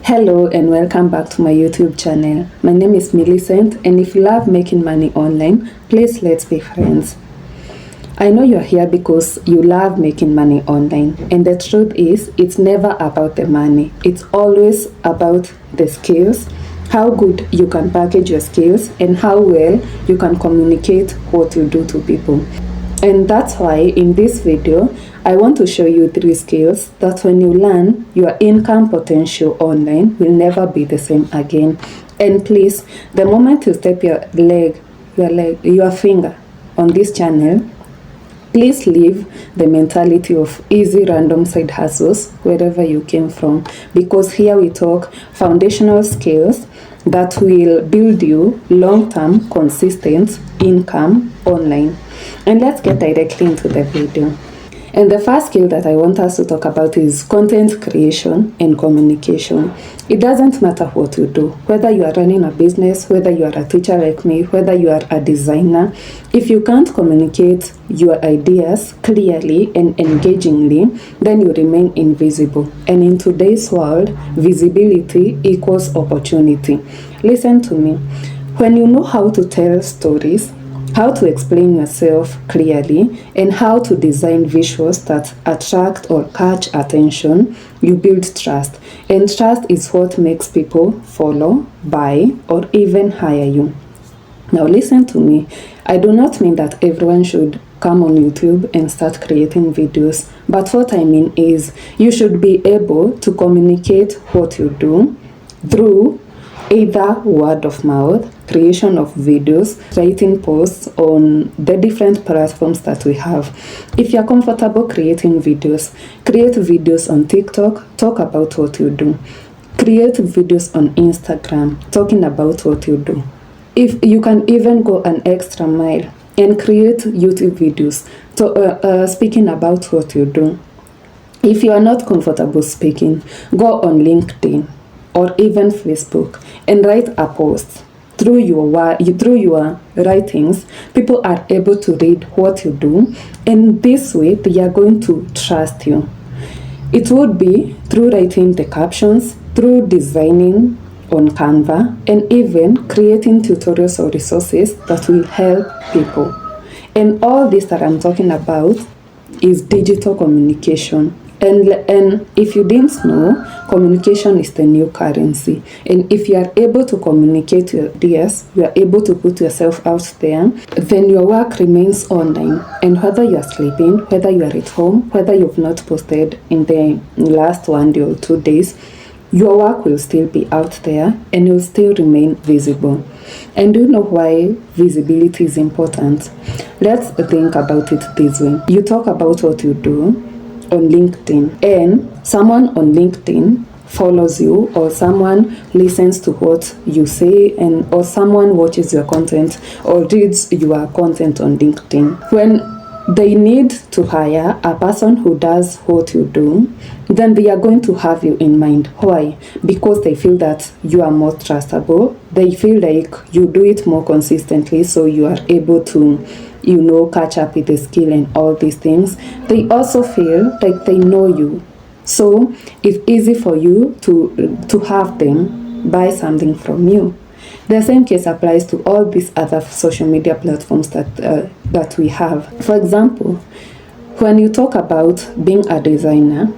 Hello and welcome back to my YouTube channel. My name is Millicent, and if you love making money online, please let's be friends. I know you're here because you love making money online, and the truth is it's never about the money. It's always about the skills, how good you can package your skills, and how well you can communicate what you do to people. And that's why in this video, I want to show you 3 skills that when you learn, your income potential online will never be the same again. And please, the moment you step your finger on this channel, please leave the mentality of easy random side hustles wherever you came from, because here we talk foundational skills that will build you long-term consistent income online. And let's get directly into the video. And the first skill that I want us to talk about is content creation and communication. It doesn't matter what you do, whether you are running a business, whether you are a teacher like me, whether you are a designer. If you can't communicate your ideas clearly and engagingly, then you remain invisible. And in today's world, visibility equals opportunity. Listen to me. When you know how to tell stories, how to explain yourself clearly, and how to design visuals that attract or catch attention, you build trust. And trust is what makes people follow, buy, or even hire you. Now listen to me. I do not mean that everyone should come on YouTube and start creating videos. But what I mean is you should be able to communicate what you do through either word of mouth, creation of videos, writing posts on the different platforms that we have. If you're comfortable creating videos, create videos on TikTok, talk about what you do. Create videos on Instagram, talking about what you do. If you can even go an extra mile and create YouTube videos speaking about what you do. If you are not comfortable speaking, go on LinkedIn or even Facebook and write a post. Through your writings, people are able to read what you do, and this way they are going to trust you. It would be through writing the captions, through designing on Canva, and even creating tutorials or resources that will help people. And all this that I'm talking about is digital communication. And if you didn't know, communication is the new currency. And if you are able to communicate your ideas, you are able to put yourself out there, then your work remains online. And whether you are sleeping, whether you are at home, whether you've not posted in the last 1 day or 2 days, your work will still be out there and will still remain visible. And do you know why visibility is important? Let's think about it this way. You talk about what you do on LinkedIn, and someone on LinkedIn follows you, or someone listens to what you say, and or someone watches your content or reads your content on LinkedIn. When they need to hire a person who does what you do, then they are going to have you in mind. Why? Because they feel that you are more trustable. They feel like you do it more consistently, so you are able to catch up with the skill and all these things. They also feel like they know you. So it's easy for you to have them buy something from you. The same case applies to all these other social media platforms that we have. For example, when you talk about being a designer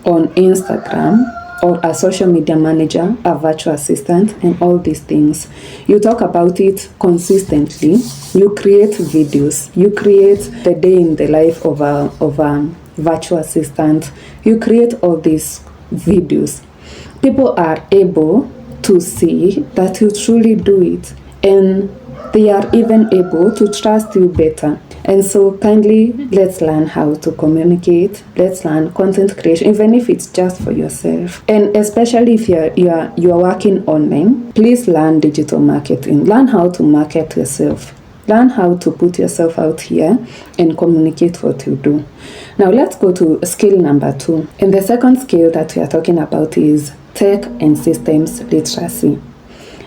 on Instagram, or a social media manager, a virtual assistant, and all these things, you talk about it consistently. You create videos. You create the day in the life of a virtual assistant. You create all these videos. People are able to see that you truly do it, and they are even able to trust you better. And so kindly, let's learn how to communicate. Let's learn content creation, even if it's just for yourself. And especially if you are working online, please learn digital marketing. Learn how to market yourself. Learn how to put yourself out here and communicate what you do. Now let's go to skill number 2. And the second skill that we are talking about is tech and systems literacy.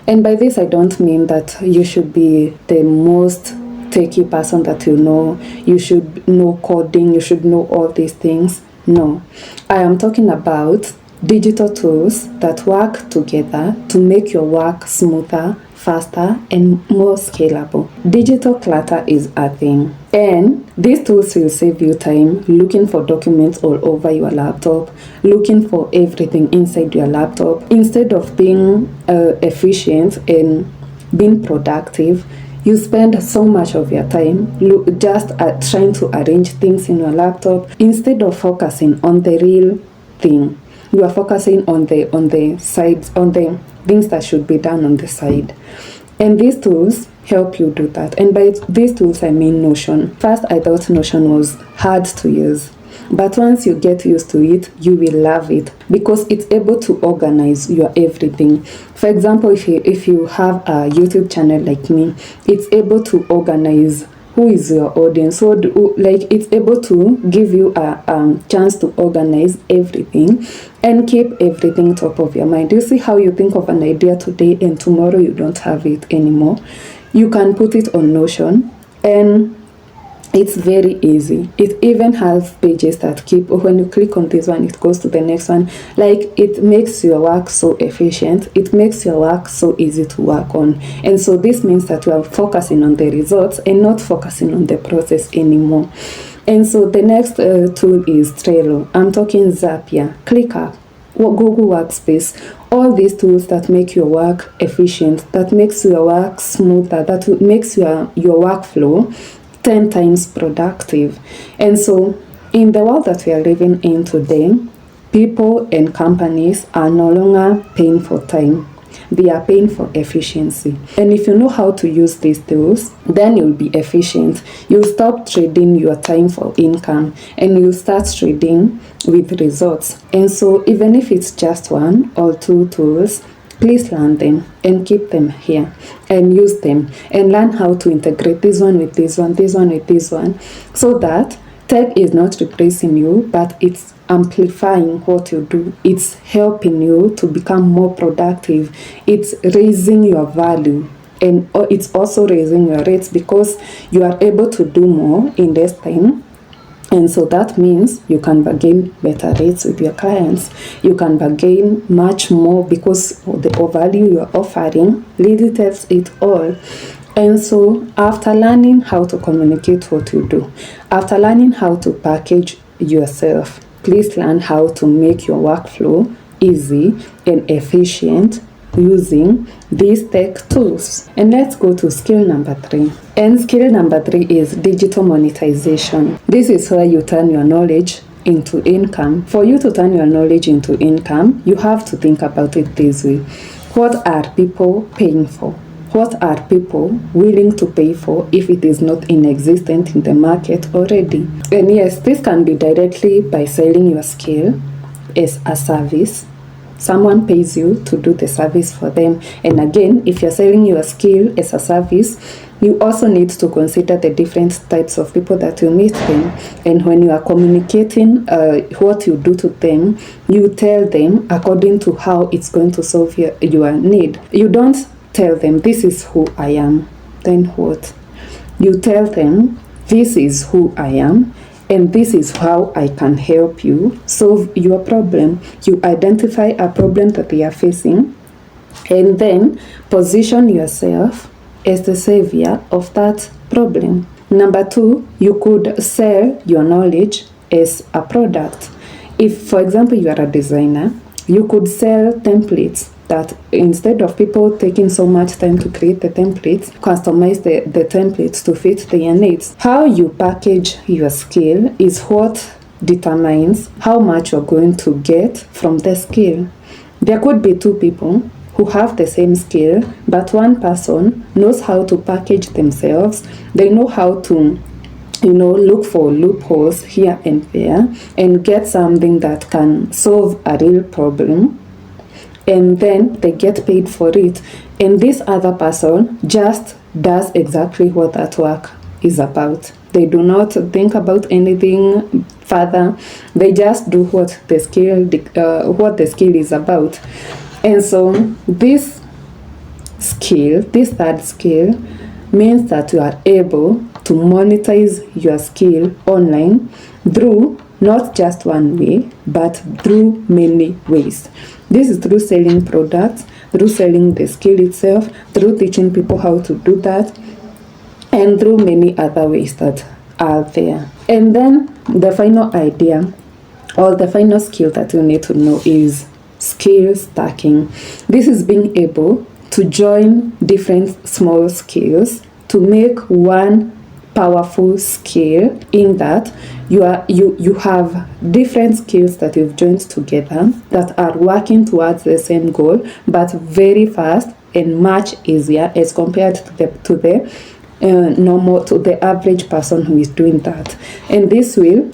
And by this, I don't mean that you should be the most techie person that you know. You should know coding. You should know all these things. No, I am talking about digital tools that work together to make your work smoother, faster, and more scalable. Digital clutter is a thing. And these tools will save you time looking for documents all over your laptop, looking for everything inside your laptop. Instead of being efficient and being productive, you spend so much of your time just trying to arrange things in your laptop instead of focusing on the real thing. You are focusing on the sides, on the things that should be done on the side. And these tools help you do that. And by these tools, I mean Notion. First, I thought Notion was hard to use. But once you get used to it, you will love it because it's able to organize your everything. For example, if you have a YouTube channel like me, it's able to organize who is your audience. So like it's able to give you a chance to organize everything and keep everything top of your mind. You see how you think of an idea today and tomorrow you don't have it anymore. You can put it on Notion and it's very easy. It even has pages that keep, when you click on this one, it goes to the next one. Like, it makes your work so efficient. It makes your work so easy to work on. And so this means that you are focusing on the results and not focusing on the process anymore. And so the next tool is Trello. I'm talking Zapier, ClickUp, Google Workspace. All these tools that make your work efficient, that makes your work smoother, that makes your workflow 10 times productive. And so in the world that we are living in today, people and companies are no longer paying for time. They are paying for efficiency. And if you know how to use these tools, then you'll be efficient. You'll stop trading your time for income and you'll start trading with results. And so even if it's just one or two tools, please learn them and keep them here and use them and learn how to integrate this one with this one, this one with this one, so that tech is not replacing you, but it's amplifying what you do. It's helping you to become more productive. It's raising your value and it's also raising your rates because you are able to do more in less time. And so that means you can bargain better rates with your clients. You can bargain much more because the value you're offering really tells it all. And so after learning how to communicate what you do, after learning how to package yourself, please learn how to make your workflow easy and efficient using these tech tools. And let's go to skill number 3. And skill number 3 is digital monetization. This is where you turn your knowledge into income. For you to turn your knowledge into income, you have to think about it this way. What are people paying for? What are people willing to pay for if it is not in existence in the market already? And yes, this can be directly by selling your skill as a service. Someone pays you to do the service for them. And again, if you're selling your skill as a service, you also need to consider the different types of people that you meet them. And when you are communicating what you do to them, you tell them according to how it's going to solve your need. You don't tell them, this is who I am, then what? You tell them, this is who I am, and this is how I can help you solve your problem. You identify a problem that they are facing, and then position yourself as the savior of that problem. Number 2, you could sell your knowledge as a product. If, for example, you are a designer, you could sell templates that instead of people taking so much time to create the templates, customize the templates to fit their needs. How you package your skill is what determines how much you're going to get from the skill. There could be 2 people who have the same skill, but one person knows how to package themselves. They know how to look for loopholes here and there and get something that can solve a real problem, and then they get paid for it. And this other person just does exactly what that work is about. They do not think about anything further. They just do what the skill is about. And so this third skill, means that you are able to monetize your skill online through not just one way, but through many ways. This is through selling products, through selling the skill itself, through teaching people how to do that, and through many other ways that are there. And then the final idea, or the final skill that you need to know, is skill stacking. This is being able to join different small skills to make one powerful skill, in that you have different skills that you've joined together that are working towards the same goal, but very fast and much easier as compared to the average person who is doing that. And this will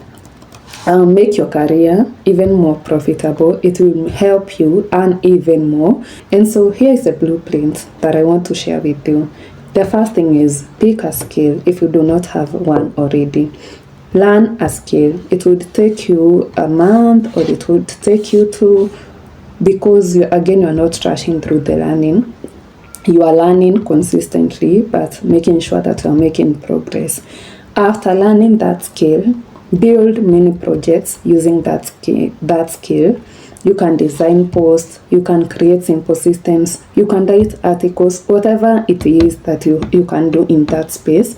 make your career even more profitable. It will help you earn even more. And so here is a blueprint that I want to share with you. The first thing is, pick a skill if you do not have one already. Learn a skill. It would take you a month, or it would take you 2, because you're not rushing through the learning. You are learning consistently, but making sure that you're making progress. After learning that skill, build many projects using that skill. You can design posts, you can create simple systems, you can write articles, whatever it is that you can do in that space.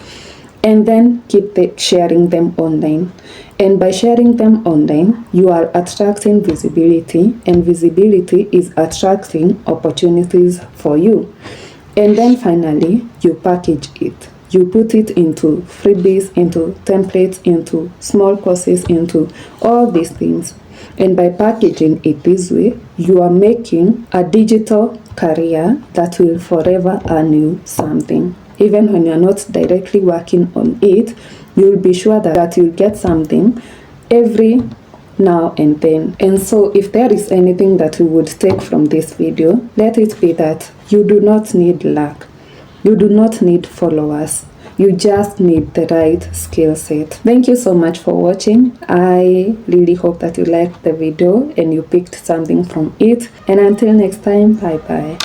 And then keep sharing them online. And by sharing them online, you are attracting visibility, and visibility is attracting opportunities for you. And then finally, you package it. You put it into freebies, into templates, into small courses, into all these things. And by packaging it this way, you are making a digital career that will forever earn you something. Even when you're not directly working on it, you'll be sure that you'll get something every now and then. And so if there is anything that you would take from this video, let it be that you do not need luck. You do not need followers. You just need the right skill set. Thank you so much for watching. I really hope that you liked the video and you picked something from it. And until next time, bye bye.